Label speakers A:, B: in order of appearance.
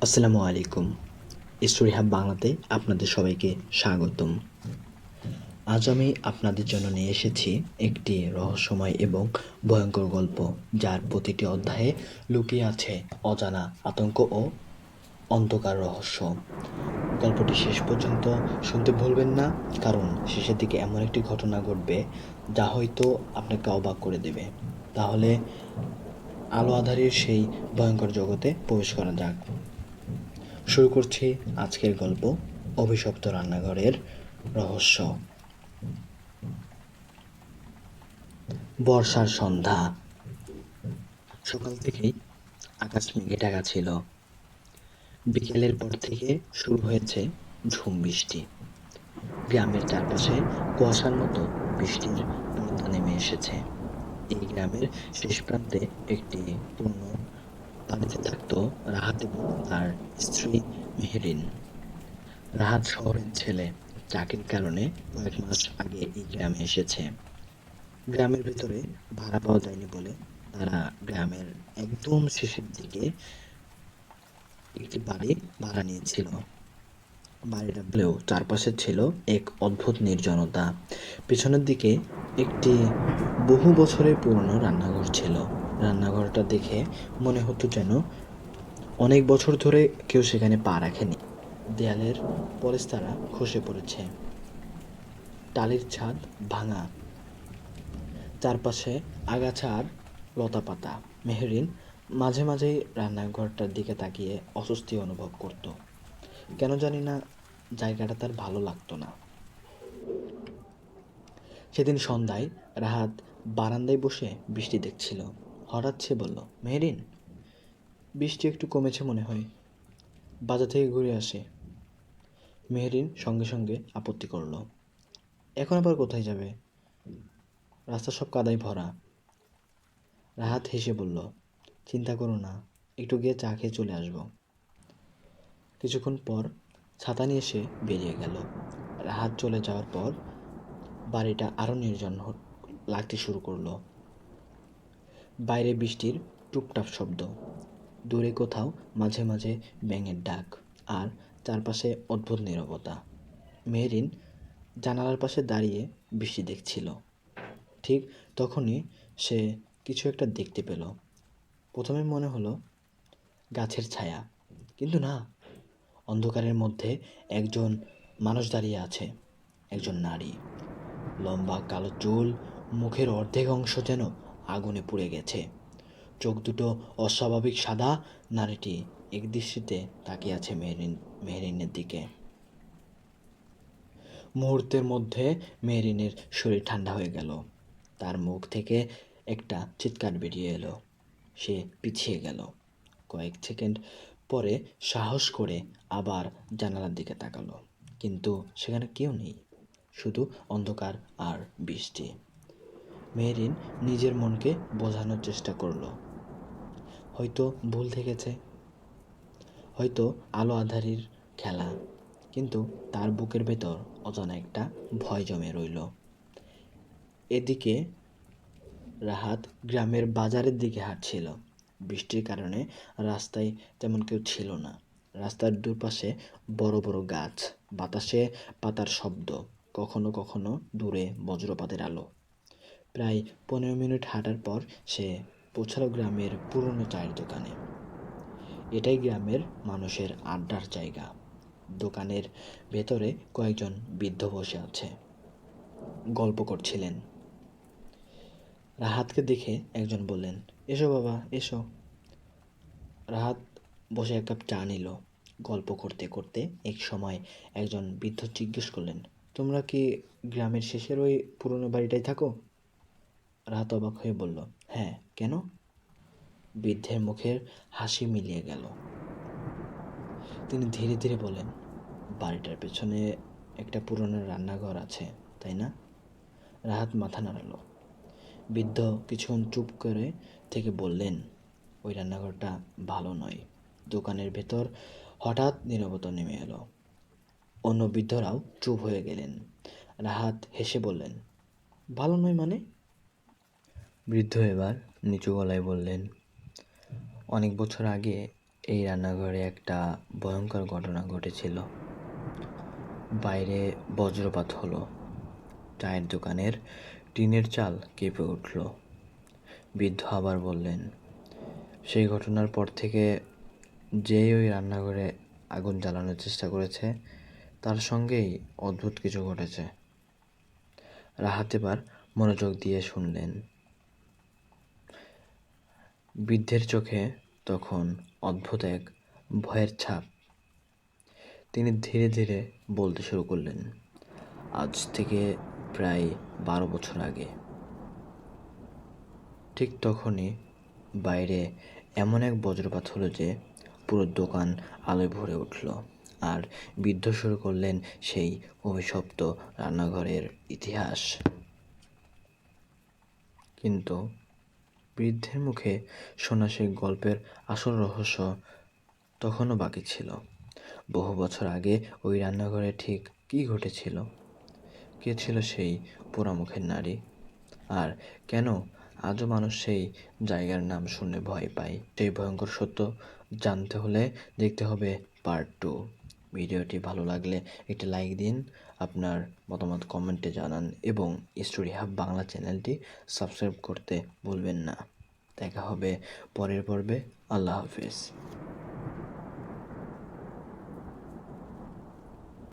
A: আসসালামু আলাইকুম। Story hub বাংলাতে আপনাদের সবাইকে স্বাগতম। আজ আমি আপনাদের জন্য নিয়ে এসেছি একটি রহস্যময় এবং ভয়ঙ্কর গল্প, যার প্রতিটি অধ্যায়ে লুকিয়ে আছে অজানা আতঙ্ক ও অন্ধকার রহস্য। গল্পটি শেষ পর্যন্ত শুনতে ভুলবেন না, কারণ শেষের দিকে এমন একটি ঘটনা ঘটবে যা হয়তো আপনাকে অবাক করে দেবে। তাহলে আলো আঁধারির সেই ভয়ঙ্কর জগতে প্রবেশ করা যাক। শুরু করছি আজকের গল্প, অভিশপ্ত রান্নাঘরের রহস্য। বর্ষার সন্ধ্যা। সকাল থেকেই আকাশ মেঘে ঢাকা ছিল। বিকেলের পর থেকে শুরু হয়েছে ঝুম বৃষ্টি। গ্রামের চারপাশে কুয়াশার মতো বৃষ্টির পর্দা নেমে এসেছে। এই গ্রামের শেষ প্রান্তে একটি পুরনো বাড়িতে থাকতো রাহাত এবং তার স্ত্রী মেহেরিন। রাহাত শহরের ছেলে, চাকরির কারণে কয়েক মাস আগে এই গ্রামে এসেছে। গ্রামের ভেতরে ভাড়া পাওয়া যায়নি বলে তারা গ্রামের একদম শেষের দিকে একটি বাড়ি ভাড়া নিয়েছিল। বাড়িটা পেলেও চারপাশে ছিল এক অদ্ভুত নির্জনতা। পেছনের দিকে একটি বহু বছরের পুরনো রান্নাঘর ছিল। রান্নাঘরটা দেখে মনে হতো যেন অনেক বছর ধরে কেউ সেখানে পা রাখেনি। দেয়ালের পলেস্তারা খসে পড়েছে, টালির ছাদ ভাঙা, চারপাশে আগাছা আর লতাপাতা। মেহরিন মাঝে মাঝেই রান্নাঘরটার দিকে তাকিয়ে অস্বস্তি অনুভব করত। কেন জানি না, জায়গাটা তার ভালো লাগতো না। সেদিন সন্ধ্যায় রাহাত বারান্দায় বসে বৃষ্টি দেখছিল। হঠাৎ সে বলল, মেহরিন, বৃষ্টি একটু কমেছে মনে হয়, বাজার থেকে ঘুরে আসে। মেহরিন সঙ্গে সঙ্গে আপত্তি করল, এখন আবার কোথায় যাবে? রাস্তা সব কাদায় ভরা। রাহাত হেসে বলল, চিন্তা করো না, একটু গিয়ে চা খেয়ে চলে আসবো। কিছুক্ষণ পর ছাতা নিয়ে সে বেরিয়ে গেল। রাহাত চলে যাওয়ার পর বাড়িটা আরও নির্জন লাগতে শুরু করলো। বাইরে বৃষ্টির টুপটাপ শব্দ, দূরে কোথাও মাঝে মাঝে ব্যাঙের ডাক, আর চারপাশে অদ্ভুত নীরবতা। মেহরিন জানালার পাশে দাঁড়িয়ে বৃষ্টি দেখছিল। ঠিক তখনই সে কিছু একটা দেখতে পেল। প্রথমে মনে হলো গাছের ছায়া, কিন্তু না, অন্ধকারের মধ্যে একজন মানুষ দাঁড়িয়ে আছে। একজন নারী, লম্বা কালো চুল, মুখের অর্ধেক অংশ যেন আগুনে পুড়ে গেছে, চোখ দুটো অস্বাভাবিক সাদা। নারীটি একদৃষ্টিতে তাকিয়ে আছে মেহরিনের দিকে। মুহূর্তের মধ্যে মেহরিনের শরীর ঠান্ডা হয়ে গেল। তার মুখ থেকে একটা চিৎকার বেরিয়ে এলো। সে পিছিয়ে গেল। কয়েক সেকেন্ড পরে সাহস করে আবার জানালার দিকে তাকালো, কিন্তু সেখানে কেউ নেই, শুধু অন্ধকার আর বৃষ্টি। মেহরিন নিজের মনকে বোঝানোর চেষ্টা করলো, হয়তো ভুল থেকেছে, হয়তো আলো আঁধারির খেলা। কিন্তু তার বুকের ভেতর অজানা একটা ভয় জমে রইল। এদিকে রাহাত গ্রামের বাজারের দিকে হাঁটছিল। বৃষ্টির কারণে রাস্তায় তেমন কেউ ছিল না। রাস্তার দুপাশে বড় বড় গাছ, বাতাসে পাতার শব্দ, কখনো কখনো দূরে বজ্রপাতের আলো। প্রায় 15 মিনিট হাঁটার পর সে পৌঁছালো গ্রামের পুরনো চায়ের দোকানে। এটাই গ্রামের মানুষের আড্ডার জায়গা। দোকানের ভেতরে কয়েকজন বৃদ্ধ বসে আছে, গল্প করছিলেন। রাহাতকে দেখে একজন বললেন, এসো বাবা, এসো। রাহাত বসে এক কাপ চা নিল। গল্প করতে করতে এক সময় একজন বৃদ্ধ জিজ্ঞেস করলেন, তোমরা কি গ্রামের শেষের ওই পুরনো বাড়িটায় থাকো? রাহাত অবাক হয়ে বলল, হ্যাঁ, কেন? বৃদ্ধের মুখের হাসি মিলিয়ে গেল। তিনি ধীরে ধীরে বলেন, বাড়িটার পেছনে একটা পুরনো রান্নাঘর আছে, তাই না? রাহাত মাথা নাড়ালো। বৃদ্ধ কিছুক্ষণ চুপ করে থেকে বললেন, ওই রান্নাঘরটা ভালো নয়। দোকানের ভেতর হঠাৎ নীরবতা নেমে এলো। অন্য বৃদ্ধরাও চুপ হয়ে গেলেন। রাহাত হেসে বললেন, ভালো নয় মানে? বৃদ্ধ এবার নিচু গলায় বললেন, অনেক বছর আগে এই রান্নাঘরে একটা ভয়ঙ্কর ঘটনা ঘটেছিল। বাইরে বজ্রপাত হলো, চায়ের দোকানের টিনের চাল কেঁপে উঠল। বৃদ্ধ আবার বললেন, সেই ঘটনার পর থেকে যেই ওই রান্নাঘরে আগুন জ্বালানোর চেষ্টা করেছে তার সঙ্গেই অদ্ভুত কিছু ঘটেছে। রাহাত এবার মনোযোগ দিয়ে শুনলেন। বৃদ্ধের চোখে তখন অদ্ভুত এক ভয়ের ছাপ। তিনি ধীরে ধীরে বলতে শুরু করলেন, আজ থেকে প্রায় 12 বছর আগে ঠিক তখনই বাইরে এমন এক বজ্রপাত হলো যে পুরো দোকান আলোয় ভরে উঠল, আর বৃদ্ধ শুরু করলেন সেই অভিশপ্ত রান্নাঘরের ইতিহাস। কিন্তু বৃদ্ধের মুখে শোনা সেই গল্পের আসল রহস্য তখনও বাকি ছিল। বহু বছর আগে ওই রান্নাঘরে ঠিক কী ঘটেছিল? কে ছিল সেই পোড়ামুখের নারী? আর কেন আজও মানুষ সেই জায়গার নাম শুনলে ভয় পায়? সেই ভয়ঙ্কর সত্য জানতে হলে দেখতে হবে পার্ট 2। ভিডিওটি ভালো লাগলে একটি লাইক দিন, আপনার মতামত কমেন্টে জানান এবং স্টোরি হাব বাংলা চ্যানেলটি সাবস্ক্রাইব করতে ভুলবেন না। দেখা হবে পরের পর্বে। আল্লাহ হাফেজ।